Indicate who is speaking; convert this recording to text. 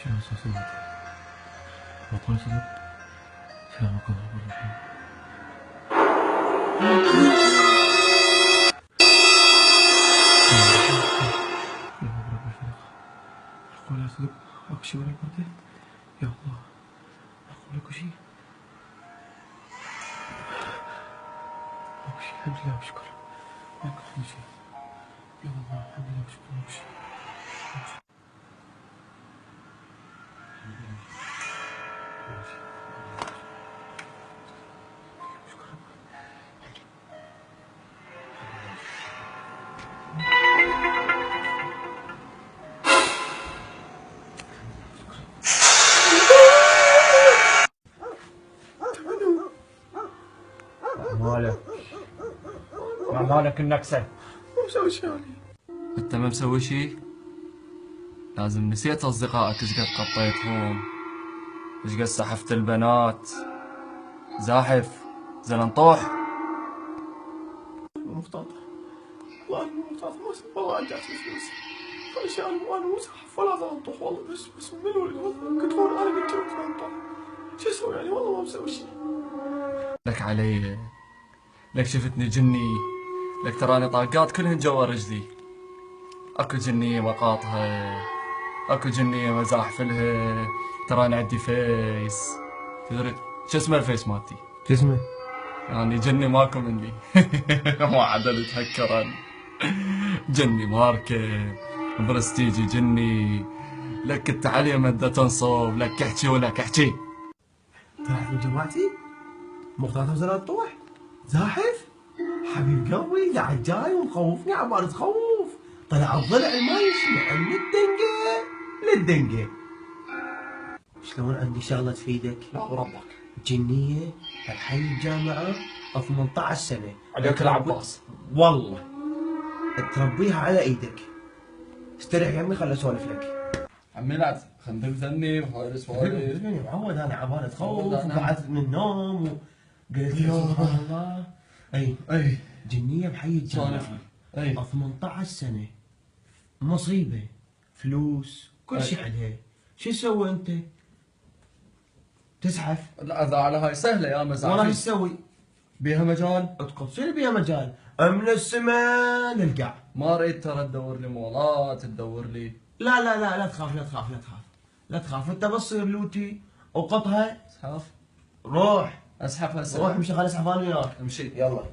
Speaker 1: شنو صوت وقال صدق سلامك الله الرحيم. يا رب الفلق أقول يا صدق أكو شي ولا برده يا الله أقول لك شي أكو شي الحمد لله وشكر ما كان شي يا الله الحمد لله وشكر أكو شي
Speaker 2: مالك يا مالك النكسة؟
Speaker 1: مو مسوي شي يعني.
Speaker 3: انت ما مسوي شي؟ لازم نسيت اصدقائك ايش قد قطيتهم، ايش قد سحفت البنات. زاحف زلنطوح.
Speaker 1: مختاط والله أنا مختاط والله أرجع فلوس كل شيء أنا مو سحف ولا زلنطوح والله بس من الولد والله كنت هون أنا قلت لك زلنطوح شو أسوي يعني والله ما مسوي شي.
Speaker 3: لك علي لك شفتني جني، لك تراني طاقات كلهن جوا رجلي. اكو جنية مقاطها، اكو جنية مزاحف لها، تراني عندي فيس. تدري شو اسمه الفيس مالتي؟
Speaker 1: شو اسمه؟
Speaker 3: يعني جني ماكو مني. ما عدل يتهكرن. جني ماركة برستيجي جني. لك التعالية مدة تنصب، لك احكي ولك احكي.
Speaker 1: طلعت من جماعتي؟ مختاط زلنطوح؟ زاحف؟ حبيب قلبي قاعد جاي ومخوفني عمال تخوف. طلع الضلع ما يسمع من الدنقة للدنقة. شلون عندي شغلة تفيدك؟
Speaker 3: لا وربك.
Speaker 1: جنية بحي الجامعة 18 سنة.
Speaker 3: عليك العباس.
Speaker 1: والله تربيها على ايدك. استريح يا عمي خل اسولف لك.
Speaker 3: عمي لا خندق ذني وهاي السوالف.
Speaker 1: معود انا عمال تخوف
Speaker 3: معود أنا.
Speaker 1: وقعدت من النوم وقلت يا سبحان الله. اي جنية بحي الجامعة
Speaker 3: سولف لي. اي
Speaker 1: 18 سنة مصيبة فلوس كل شيء عليها. شو تسوي انت؟ تزحف؟
Speaker 3: لا اذا على هاي سهلة يا
Speaker 1: والله
Speaker 3: مزاحف.
Speaker 1: ايش تسوي؟
Speaker 3: بيها مجال.
Speaker 1: تقص شنو بيها مجال؟ من السماء للقاع.
Speaker 3: ما اريد ترى تدور لي مولات تدور لي.
Speaker 1: لا تخاف لا تخاف لا تخاف لا تخاف. انت بس صير لوتي وقطها.
Speaker 3: اسحف.
Speaker 1: روح
Speaker 3: اسحف هسه.
Speaker 1: روح امشي خلي اسحب انا وياك.
Speaker 3: امشي.
Speaker 1: يلا.